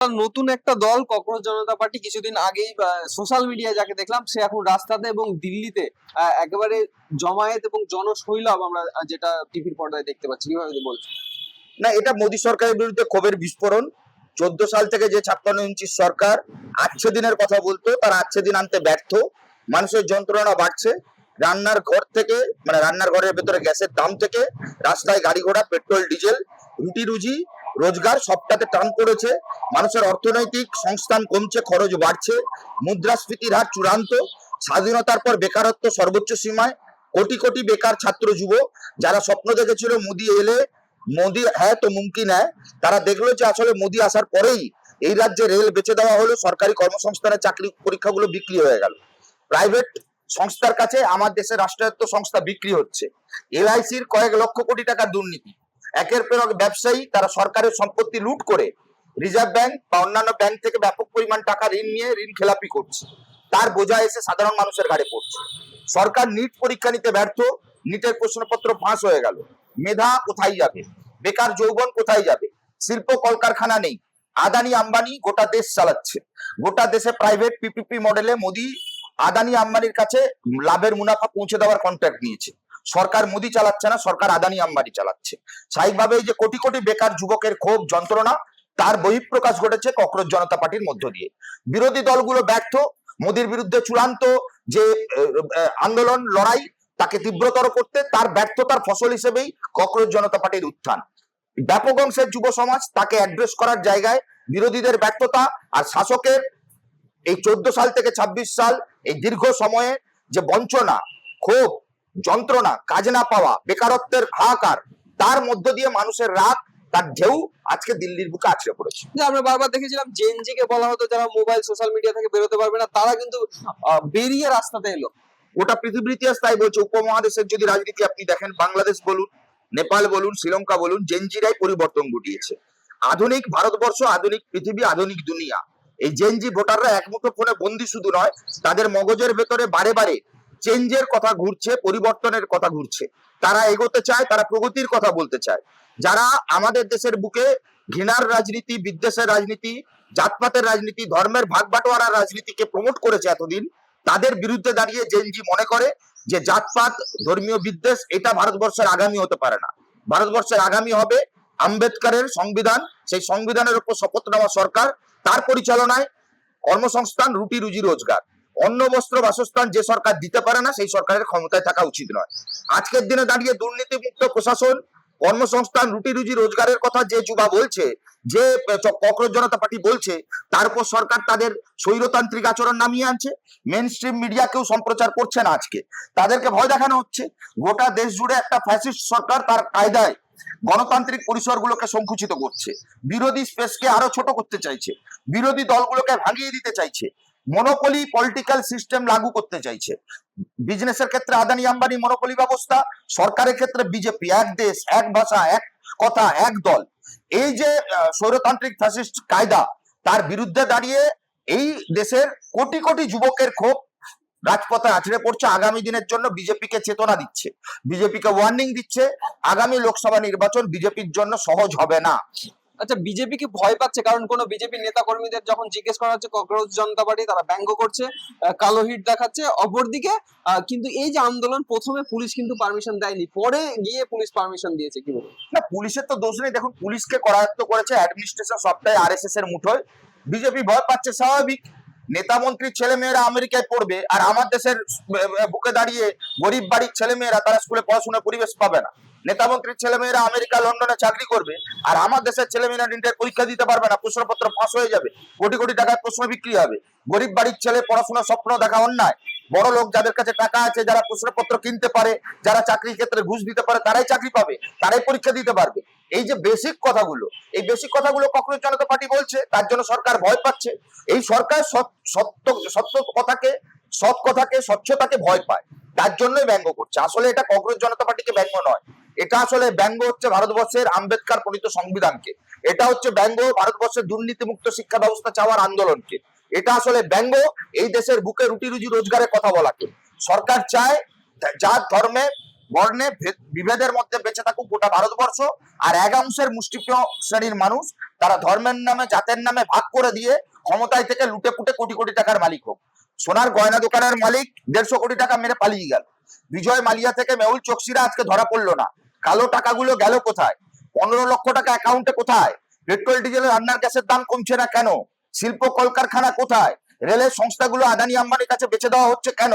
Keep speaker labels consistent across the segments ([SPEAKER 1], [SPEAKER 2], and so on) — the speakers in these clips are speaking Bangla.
[SPEAKER 1] নতুন একটা দল ককরোচ জনতা পার্টি কিছুদিন আগেই সোশ্যাল মিডিয়ায় যাকে দেখলাম সে এখন রাস্তাতে এবং দিল্লিতে একেবারে জমায়েত এবং জনসৈলাব আমরা যেটা টিভির পর্দায় দেখতে পাচ্ছি, কিভাবে বলছি?
[SPEAKER 2] না, এটা মোদী সরকারের বিরুদ্ধে ক্ষোভের বিস্ফোরণ। 14 সাল থেকে যে 56 ইঞ্চির সরকার আচ্ছে দিনের কথা বলতো, তার আচ্ছে দিন আনতে ব্যর্থ। মানুষের যন্ত্রণা বাড়ছে। রান্নার ঘর থেকে, মানে রান্নার ঘরের ভেতরে গ্যাসের দাম থেকে, রাস্তায় গাড়ি ঘোড়া, পেট্রোল ডিজেল, রুটি রুজি রোজগার সবটাতে টান পড়েছে। মানুষের অর্থনৈতিক সংস্থান কমছে, খরচ বাড়ছে, মুদ্রাস্ফীতির হার চূড়ান্ত। স্বাধীনতার পর বেকারত্ব সর্বোচ্চ সীমায়। কোটি কোটি বেকার ছাত্র যুব যারা স্বপ্ন দেখেছিল মোদী এলে, মোদী হ্যাঁ তো মুমকিন হ্যাঁ, তারা দেখলো যে আসলে মোদী আসার পরেই এই রাজ্যে রেল বেচে দেওয়া হলো, সরকারি কর্মসংস্থানের চাকরি পরীক্ষাগুলো বিক্রি হয়ে গেল, প্রাইভেট সংস্থার কাছে আমার দেশের রাষ্ট্রায়ত্ত সংস্থা বিক্রি হচ্ছে। এলআইসির কয়েক লক্ষ কোটি টাকার দুর্নীতি, একের পর এক ব্যবসায়ী তারা সরকারের সম্পত্তি লুট করে রিজার্ভ ব্যাংক বা অন্যান্য ব্যাংক থেকে ব্যাপক পরিমাণ টাকা ঋণ নিয়ে ঋণ খেলাপি করছে। তার বোঝা এসে সাধারণ মানুষের ঘাড়ে পড়ছে। সরকার নিট পরীক্ষা নিতে ব্যর্থ, নিটের প্রশ্নপত্র ফাঁস হয়ে গেল। মেধা কোথায় যাবে? বেকার যৌবন কোথায় যাবে? শিল্প কলকারখানা নেই। আদানি আম্বানি গোটা দেশ চালাচ্ছে। গোটা দেশে প্রাইভেট পিপিপি মডেলে মোদী আদানি আম্বানির কাছে লাভের মুনাফা পৌঁছে দেওয়ার কন্ট্রাক্ট নিয়েছে। সরকার মোদী চালাচ্ছে না, সরকার আদানি আম্বানি চালাচ্ছে। স্বাভাবিকভাবে যে কোটি কোটি বেকার যুবকের ক্ষোভ যন্ত্রণা, তার বহিঃপ্রকাশ ঘটেছে ককরোচ জনতা পার্টির মধ্য দিয়ে। বিরোধী দলগুলো ব্যর্থ, মোদীর বিরুদ্ধে চূড়ান্ত যে আন্দোলন লড়াই তাকে তীব্রতর করতে, তার ব্যর্থতার ফসল হিসেবেই ককরোচ জনতা পার্টির উত্থান। ব্যাপক অংশের যুব সমাজ তাকে অ্যাড্রেস করার জায়গায় বিরোধীদের ব্যর্থতা আর শাসকের এই 14 সাল থেকে 26 সাল এই দীর্ঘ সময়ে যে বঞ্চনা, ক্ষোভ, যন্ত্রণা, কাজ না পাওয়া, বেকারত্বের হাহাকার, তার মধ্য দিয়ে মানুষের রাগ, তার ঢেউ আজকে দিল্লির বুকে আছড়ে পড়েছে।
[SPEAKER 1] যে আমরা বারবার দেখেছিলাম জেনজি কে বলা হতো যারা মোবাইল সোশ্যাল মিডিয়া থেকে বেরোতে পারবে না, তারা কিন্তু বেরিয়ে রাস্তাতে এলো।
[SPEAKER 2] গোটা পৃথিবীর ইতিহাস তাই বলছে। উপমহাদেশের যদি রাজনীতি আপনি দেখেন, বাংলাদেশ বলুন, নেপাল বলুন, শ্রীলঙ্কা বলুন, জেনজিরাই পরিবর্তন ঘটিয়েছে। আধুনিক ভারতবর্ষ, আধুনিক পৃথিবী, আধুনিক দুনিয়া। এই জেনজি ভোটাররা একমুঠো ফোনে বন্দি শুধু নয়, তাদের মগজের ভেতরে বারে বারে চেঞ্জের কথা ঘুরছে, পরিবর্তনের কথা ঘুরছে। তারা এগোতে চায়, তারা প্রগতির কথা বলতে চায়। যারা আমাদের দেশের বুকে ঘৃণার রাজনীতি, বিদ্বেষের রাজনীতি, জাতপাতের রাজনীতি, ধর্মের ভাগ বাটোয়ারার রাজনীতিকে প্রমোট করেছে এতদিন, তাদের বিরুদ্ধে দাঁড়িয়ে জেনজি মনে করে যে জাতপাত, ধর্মীয় বিদ্বেষ এটা ভারতবর্ষের আগামী হতে পারে না। ভারতবর্ষের আগামী হবে আম্বেদকরের সংবিধান, সেই সংবিধানের উপর শপথ নেওয়া সরকার, তার পরিচালনায় কর্মসংস্থান, রুটি রুজি রোজগার, অন্ন বস্ত্র বাসস্থান যে সরকার দিতে পারে না, সেই সরকারের ক্ষমতায় থাকা উচিত নয়। আজকের দিনে দাঁড়িয়ে দুর্নীতিমুক্ত প্রশাসন, কর্মসংস্থান, রুটি রুজি রোজগারের কথা যে যুবা বলছে, যে ককরোচ জনতা পার্টি বলছে, তার উপর সরকার তাদের স্বৈরতান্ত্রিক আচরণ নামিয়ে আনছে। মেন স্ট্রিম মিডিয়াকেও সম্প্রচার করছে না আজকে, তাদেরকে ভয় দেখানো হচ্ছে। গোটা দেশ জুড়ে একটা ফ্যাসিস্ট সরকার তার কায়দায় গণতান্ত্রিক পরিসরগুলোকে সংকুচিত করছে, বিরোধী স্পেসকে আরো ছোট করতে চাইছে, বিরোধী দলগুলোকে ভাঙিয়ে দিতে চাইছে, মনোপলি পলিটিক্যাল সিস্টেম লাগু করতে চাইছে। বিজনেসের ক্ষেত্রে আদানি আম্বানি মনোপলি ব্যবস্থা, সরকারের ক্ষেত্রে বিজেপি, এক দেশ এক ভাষা এক কথা এক দল। এই যে স্বৈরতান্ত্রিক ফ্যাসিস্ট কায়দা, তার বিরুদ্ধে দাঁড়িয়ে এই দেশের কোটি কোটি যুবকের ক্ষোভ রাজপথে আছড়ে পড়ছে। আগামী দিনের জন্য বিজেপিকে চেতনা দিচ্ছে, বিজেপিকে ওয়ার্নিং দিচ্ছে, আগামী লোকসভা নির্বাচন বিজেপির জন্য সহজ হবে না।
[SPEAKER 1] আচ্ছা, বিজেপি কি ভয় পাচ্ছে? কারণ কোন বিজেপি নেতা কর্মীদের যখন জিজ্ঞেস করা হচ্ছে ককরোচ জনতা পার্টি, তারা ব্যঙ্গ করছে, কালো হিট দেখাচ্ছে। অপরদিকে কিন্তু এই যে আন্দোলন, প্রথমে পুলিশ কিন্তু পারমিশন দেয়নি, পরে গিয়ে পুলিশ পারমিশন দিয়েছে। কি বলবো?
[SPEAKER 2] না, পুলিশের তো দোষ নেই। দেখুন, পুলিশকে করায়ত্ত করেছে অ্যাডমিনিস্ট্রেশন, সবটাই আরএসএস এর মুঠোয়। বিজেপি ভয় পাচ্ছে, স্বাভাবিক। নেতা মন্ত্রীর ছেলে মেয়েরা আমেরিকায় পড়বে, আর আমার দেশের বুকে দাঁড়িয়ে গরিব বাড়ির ছেলে মেয়েরা তারা স্কুলে পড়াশোনার পরিবেশ পাবে না। নেতা মন্ত্রীর ছেলে মেয়েরা আমেরিকা, লন্ডনে চাকরি করবে, আর আমার দেশের ছেলে মেয়েরা ইন্টার পরীক্ষা দিতে পারবে না, প্রশ্নপত্র ফাঁস হয়ে যাবে, কোটি কোটি টাকার প্রশ্ন বিক্রি হবে। গরিব বাড়ির ছেলে পড়াশোনার স্বপ্ন দেখা অন্যায়। বড় লোক যাদের কাছে টাকা আছে, যারা প্রশ্নপত্র কিনতে পারে, যারা চাকরির ক্ষেত্রে ঘুষ দিতে পারে, তারাই চাকরি পাবে, তারাই পরীক্ষা দিতে পারবে। এই যে বেসিক কথাগুলো, এই বেসিক কথাগুলো ককরোচ জনতা পার্টি বলছে, তার জন্য সরকার ভয় পাচ্ছে। এই সরকার সত্য কথাকে, সৎ কথাকে, স্বচ্ছতাকে ভয় পায়, তার জন্যই ব্যঙ্গ করছে। আসলে এটা ককরোচ জনতা পার্টিকে ব্যঙ্গ নয়, এটা আসলে ব্যঙ্গ হচ্ছে ভারতবর্ষের আম্বেদকর প্রণীত সংবিধানকে। এটা হচ্ছে ব্যঙ্গ ভারতবর্ষের দুর্নীতিমুক্ত শিক্ষা ব্যবস্থা চাওয়ার আন্দোলনকে। এটা আসলে ব্যঙ্গ এই দেশের বুকে রুটি রুজি রোজগারের কথা বলাকে। সরকার চায় জাত ধর্মে বর্ণে বিভেদের মধ্যে বেঁচে থাকুক গোটা ভারতবর্ষ, আর একাংশের মুষ্টিমেয় শ্রেণীর মানুষ তারা ধর্মের নামে জাতের নামে ভাগ করে দিয়ে ক্ষমতায় থেকে লুটে পুটে কোটি কোটি টাকার মালিক হোক। সোনার গয়না দোকানের মালিক 150 কোটি টাকা মেরে পালিয়ে গেল। বিজয় মালিয়া থেকে মেহুল চোকসিরা আজকে ধরা পড়লো না। কালো টাকাগুলো গেল কোথায়? 15 লক্ষ টাকা অ্যাকাউন্টে কোথায়? পেট্রোল ডিজেল রান্নার গ্যাসের দাম কমছে না কেন? শিল্প কলকারখানা কোথায়? রেলের সংস্থাগুলো আদানি আম্বানির কাছে বেচে দেওয়া হচ্ছে কেন?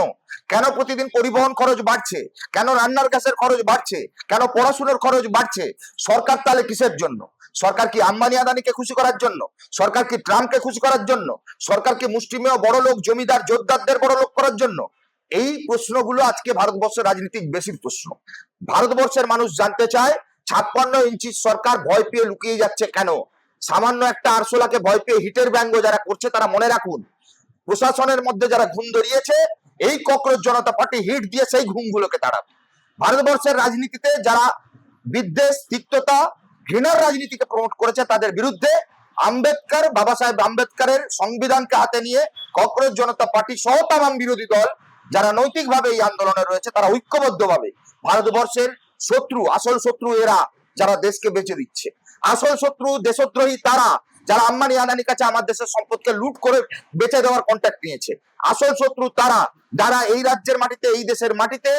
[SPEAKER 2] কেন প্রতিদিন পরিবহন খরচ বাড়ছে? কেন রান্নার গ্যাসের খরচ বাড়ছে? কেন পড়াশোনার খরচ বাড়ছে? সরকার তাহলে কিসের জন্য? সরকার কি আম্বানি আদানিকে খুশি করার জন্য? সরকার কি ট্রাম্পকে খুশি করার জন্য? সরকার কি মুষ্টিমেয় বড় লোক জমিদার জোরদারদের বড় লোক করার জন্য? এই প্রশ্নগুলো আজকে ভারতবর্ষের রাজনীতিক বেশির প্রশ্ন। ভারতবর্ষের মানুষ জানতে চায় 56 ইঞ্চির সরকার ভয় পেয়ে লুকিয়ে যাচ্ছে কেন? সামান্য একটা আরশোলাকে ভয় পেয়ে হিটের ব্যঙ্গ যারা করছে তারা মনে রাখুন, প্রশাসনের মধ্যে যারা ঘুম ধরিয়েছে এই ককরোচ জনতা পার্টি হিট দিয়ে সেই ঘুমগুলোকে তাড়াবে। ভারতবর্ষের রাজনীতিতে যারা বিদ্বেষ, তিক্ততা, ঘৃণার রাজনীতিকে প্রমোট করেছে তাদের বিরুদ্ধে আম্বেদকর, বাবা সাহেব আম্বেদকরের সংবিধানকে হাতে নিয়ে ককরোচ জনতা পার্টি সহ তামাম বিরোধী দল যারা নৈতিকভাবে এই আন্দোলনে রয়েছে তারা ঐক্যবদ্ধভাবে ভারতবর্ষের শত্রু, আসল শত্রু এরা যারা দেশকে বেঁচে দিচ্ছে। আসল শত্রু দেশদ্রোহী তারা যারা আম্বানি আদানির কাছে আমার দেশের সম্পদকে লুট করে বেচে দেওয়ার কন্ট্রাক্ট নিয়েছে। আসল শত্রু তারা যারা এই রাজ্যের মাটিতে, এই দেশের মাটিতে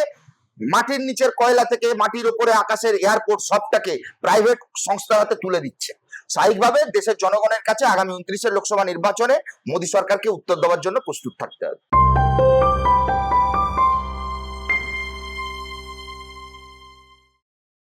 [SPEAKER 2] মাটির নিচের কয়লা থেকে মাটির উপরে আকাশের এয়ারপোর্ট সবটাকে প্রাইভেট সংস্থার হাতে তুলে দিচ্ছে। স্বাভাবিকভাবে দেশের জনগণের কাছে আগামী 29 লোকসভা নির্বাচনে মোদী সরকারকে উত্তর দেওয়ার জন্য প্রস্তুত থাকতে হবে।